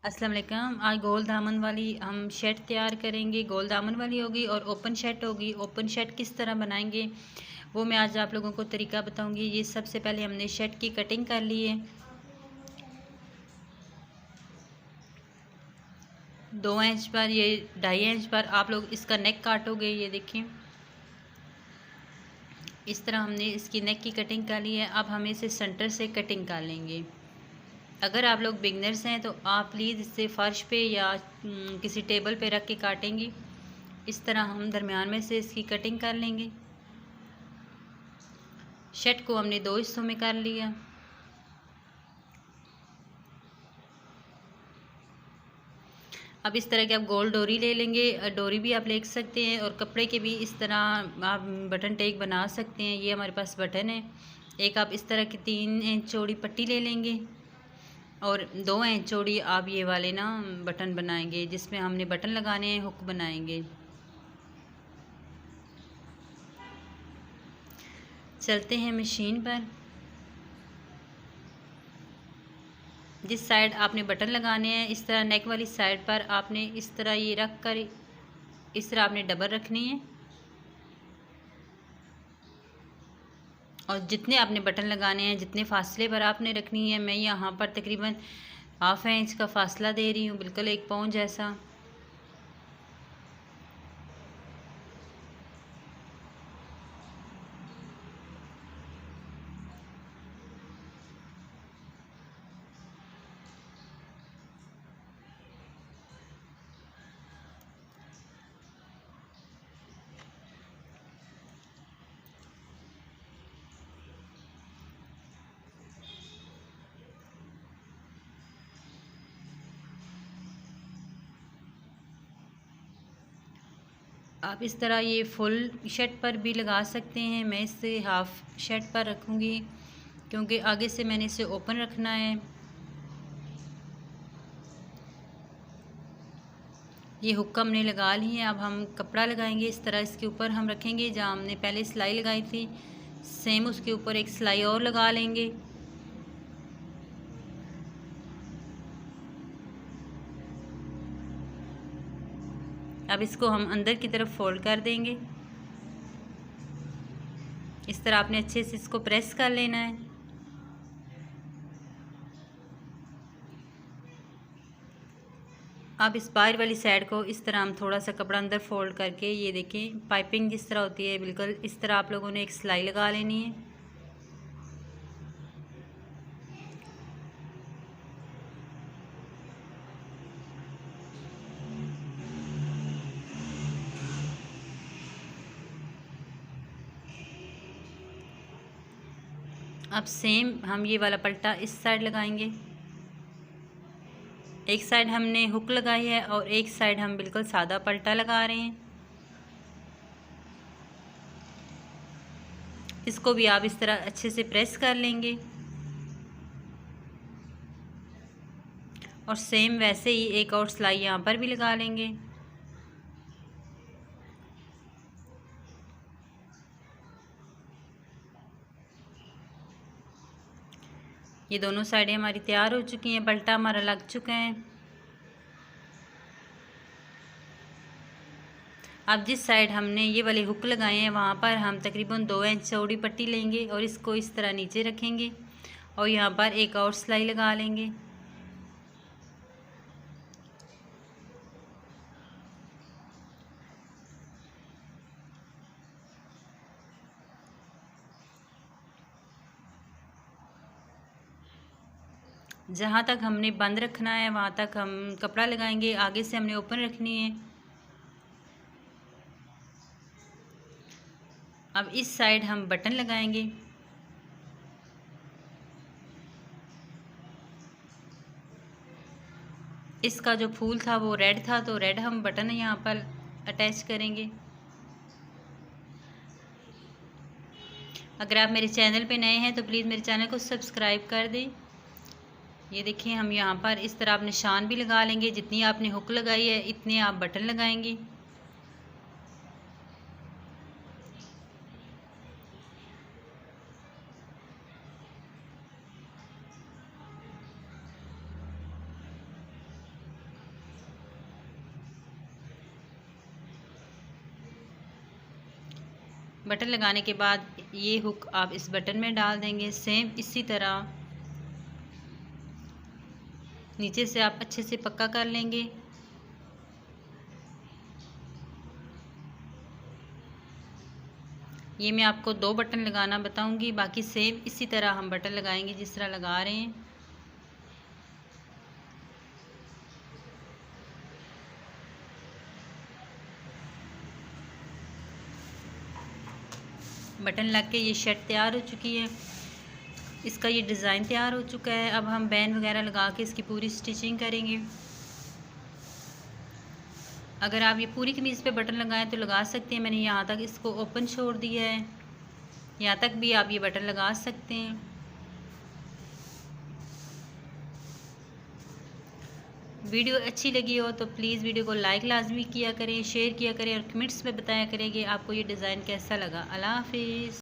अस्सलाम वालेकुम। आज गोल दामन वाली हम शर्ट तैयार करेंगे। गोल दामन वाली होगी और ओपन शर्ट होगी। ओपन शर्ट किस तरह बनाएंगे वो मैं आज आप लोगों को तरीका बताऊंगी। ये सबसे पहले हमने शर्ट की कटिंग कर ली है। 2 इंच पर, ये 2.5 इंच पर आप लोग इसका नेक काटोगे। ये देखिए, इस तरह हमने इसकी नेक की कटिंग कर ली है। अब हम इसे सेंटर से कटिंग कर लेंगे। अगर आप लोग बिगनर्स हैं तो आप प्लीज़ इससे फ़र्श पे या किसी टेबल पे रख के काटेंगी। इस तरह हम दरमियान में से इसकी कटिंग कर लेंगे। शर्ट को हमने 2 हिस्सों में कर लिया। अब इस तरह की आप गोल डोरी ले लेंगे। डोरी भी आप ले सकते हैं और कपड़े के भी इस तरह आप बटन टेक बना सकते हैं। ये हमारे पास बटन है। एक आप इस तरह की 3 इंच चौड़ी पट्टी ले लेंगे और 2 इंच चौड़ी आप ये वाले ना बटन बनाएंगे, जिसमें हमने बटन लगाने हैं, हुक बनाएंगे। चलते हैं मशीन पर। जिस साइड आपने बटन लगाने हैं, इस तरह नेक वाली साइड पर आपने इस तरह ये रख कर इस तरह आपने डबल रखनी है और जितने आपने बटन लगाने हैं, जितने फासले पर आपने रखनी है, मैं यहाँ पर तकरीबन 1/2 इंच का फासला दे रही हूँ, बिल्कुल 1 पाउंड जैसा। आप इस तरह ये फुल शर्ट पर भी लगा सकते हैं। मैं इसे हाफ शर्ट पर रखूँगी क्योंकि आगे से मैंने इसे ओपन रखना है। ये हुक्का हमने लगा ली है। अब हम कपड़ा लगाएंगे। इस तरह इसके ऊपर हम रखेंगे जहाँ हमने पहले सिलाई लगाई थी, सेम उसके ऊपर एक सिलाई और लगा लेंगे। अब इसको हम अंदर की तरफ फोल्ड कर देंगे। इस तरह आपने अच्छे से इसको प्रेस कर लेना है। अब इस बाहर वाली साइड को इस तरह हम थोड़ा सा कपड़ा अंदर फोल्ड करके, ये देखें पाइपिंग जिस तरह होती है बिल्कुल इस तरह आप लोगों ने एक सिलाई लगा लेनी है। अब सेम हम ये वाला पल्टा इस साइड लगाएंगे। एक साइड हमने हुक लगाई है और एक साइड हम बिल्कुल सादा पल्टा लगा रहे हैं। इसको भी आप इस तरह अच्छे से प्रेस कर लेंगे और सेम वैसे ही एक और सिलाई यहाँ पर भी लगा लेंगे। ये दोनों साइडें हमारी तैयार हो चुकी हैं। पल्टा हमारा लग चुका है। अब जिस साइड हमने ये वाले हुक लगाए हैं वहाँ पर हम तकरीबन 2 इंच चौड़ी पट्टी लेंगे और इसको इस तरह नीचे रखेंगे और यहाँ पर एक और सिलाई लगा लेंगे। जहाँ तक हमने बंद रखना है वहाँ तक हम कपड़ा लगाएंगे। आगे से हमने ओपन रखनी है। अब इस साइड हम बटन लगाएंगे। इसका जो फूल था वो रेड था, तो रेड हम बटन यहाँ पर अटैच करेंगे। अगर आप मेरे चैनल पे नए हैं तो प्लीज़ मेरे चैनल को सब्सक्राइब कर दें। ये देखिए, हम यहाँ पर इस तरह आप निशान भी लगा लेंगे। जितनी आपने हुक लगाई है इतने आप बटन लगाएंगे। बटन लगाने के बाद ये हुक आप इस बटन में डाल देंगे। सेम इसी तरह नीचे से आप अच्छे से पक्का कर लेंगे। ये मैं आपको 2 बटन लगाना बताऊंगी, बाकी सेम इसी तरह हम बटन लगाएंगे जिस तरह लगा रहे हैं। बटन लग के ये शर्ट तैयार हो चुकी है, इसका ये डिज़ाइन तैयार हो चुका है। अब हम बैन वगैरह लगा के इसकी पूरी स्टिचिंग करेंगे। अगर आप ये पूरी कमीज़ पे बटन लगाएं तो लगा सकते हैं। मैंने यहाँ तक इसको ओपन छोड़ दिया है, यहाँ तक भी आप ये बटन लगा सकते हैं। वीडियो अच्छी लगी हो तो प्लीज़ वीडियो को लाइक लाजमी किया करें, शेयर किया करें और कमेंट्स में बताया करें कि आपको ये डिज़ाइन कैसा लगा। अल्लाह हाफिज़।